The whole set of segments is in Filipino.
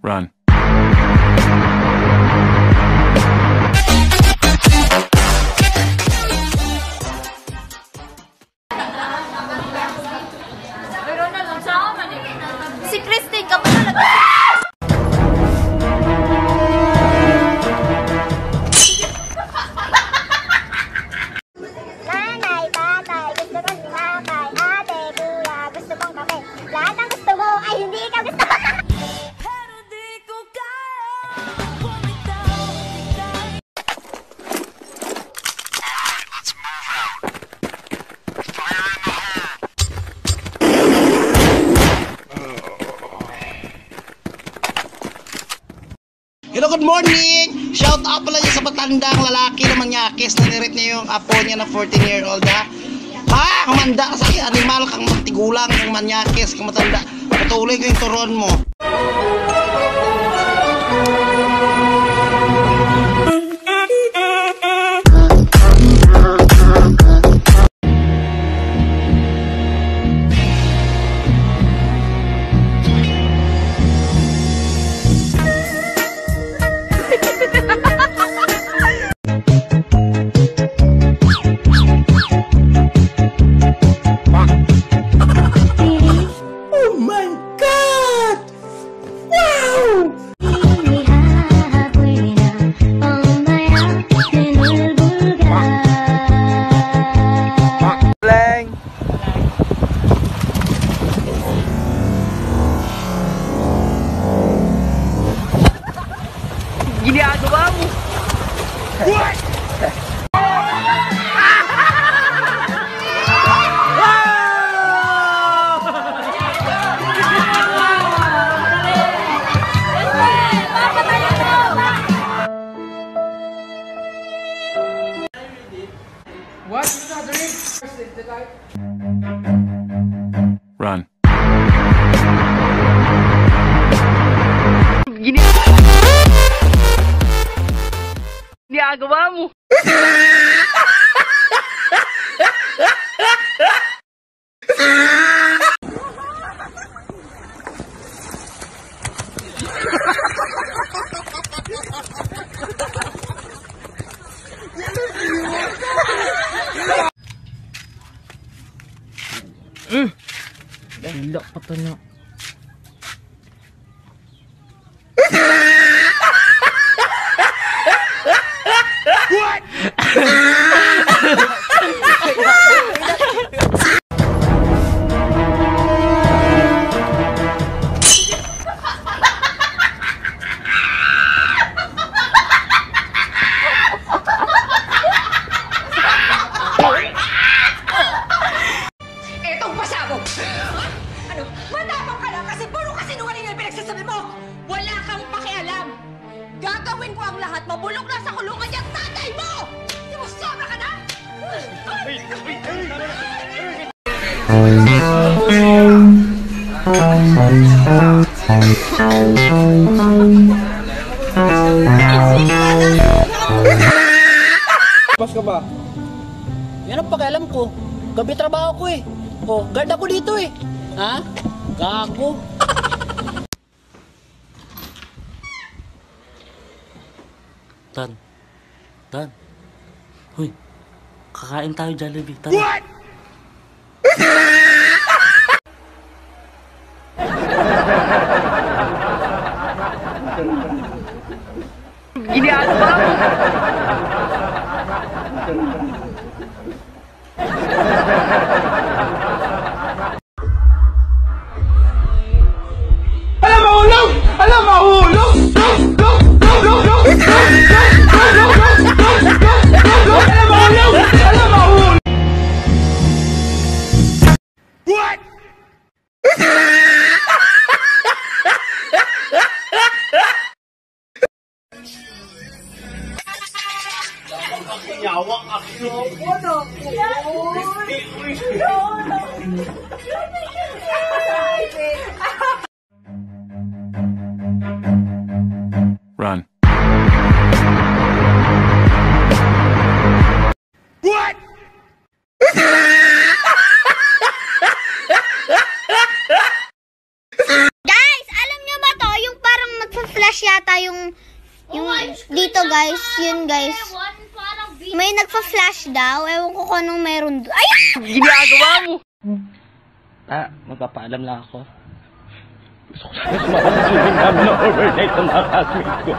Run. Si Christine ka pa talaga. Nanay, tatay, gusto ko sinakay. Ate, kuya, gusto mong kape. Lahat ng gusto mo ay hindi ikaw gusto. Pero di ko kaya bumitaw, bigay. Let's move out. Fire in the hole. Hello, good morning! Shout out pala niya sa matandang lalaki na mangyakis na nirip niya yung apo niya na 14-year-old ha. Ha? Kumanda ka sa animal kang magtigulang kang manyakis kang matanda. Patuloy ko yung turon mo. Ginagawa mo? What? What? You not drink? Run. Ginagawa mo? Gila ka to na. Etong pasabog! Ano? Matapang ka lang kasi puro kasinungaling ang pinagsasabi mo! Wala kang pakialam! Gagawin ko ang lahat, mabulok na sa kulungan niyang tatay mo! Di mo sobra ka na? Pas ka ba? Yan ang pakialam ko. Gabi trabaho ko eh. Oh, guard ako dito eh. Ha? Gago. Tan. Hoy. Kakain tayo Jollibee. Tan. What? Ginagawa mo? What? Run. What? Guys, alam nyo ba to? Yung parang nagpa-flash yata yung dito guys, yun guys. May nagpa-flash daw. Ewan ko kung anong meron doon. Ay! Ginagawa mo! Magpapaalam lang ako. Gusto ko sana sumama sa swimming namin ng overnight sa mga classmates ko.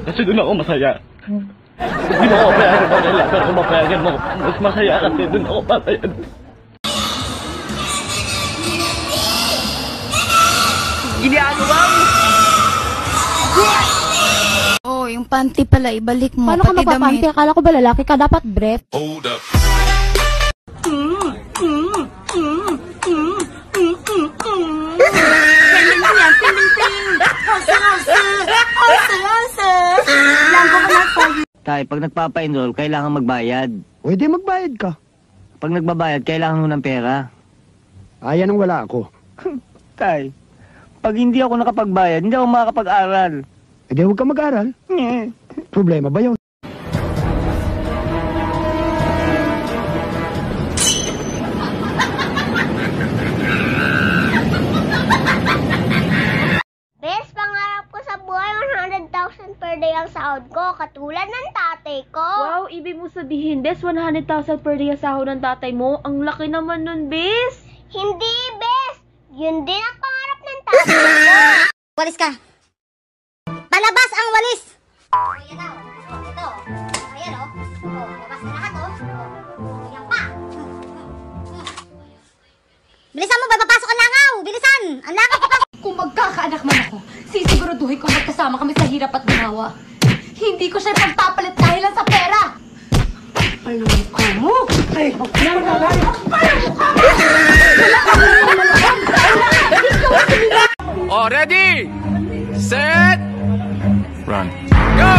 Kasi doon ako masaya. Hindi mo ako payagan mo nila, pero kung mapayagan mo, mas masaya kasi doon ako papayagan. Ginagawa mo! Oh, yung panty pala, ibalik mo. Paano ka magpapanty? Akala ko ba lalaki ka? Dapat breath. Hold up. Tay, pag nagpapa-enroll, kailangan magbayad. Pwede magbayad ka. Pag nagbabayad, kailangan mo ng pera. Yan ang wala ako. Tay, pag hindi ako nakapagbayad, hindi ako makakapag-aral. Hindi, huwag ka mag-aral. Problema ba yun? Bes, pangarap ko sa buhay 100,000 per day ang sahod ko, katulad ng tatay ko. Wow, ibig mo sabihin, Bes, 100,000 per day ang sahod ng tatay mo? Ang laki naman nun, Bes. Hindi, Bes. Yun din ang pangarap ng tatay ko. Walis ka. Palabas ang walis! Ayan na, ito. Ayan o. Labas na lahat o. Ayan pa. Bilisan mo, ba papasok ang langaw! Bilisan! Ang langaw papasok! Kung magkakaanak man ako, sisiguraduhin ko magkasama kami sa hirap at ginawa. Hindi ko siya pagpapalit dahil lang sa pera. Ano ka mo? Ay, Oh, ready? Set! Run. Go!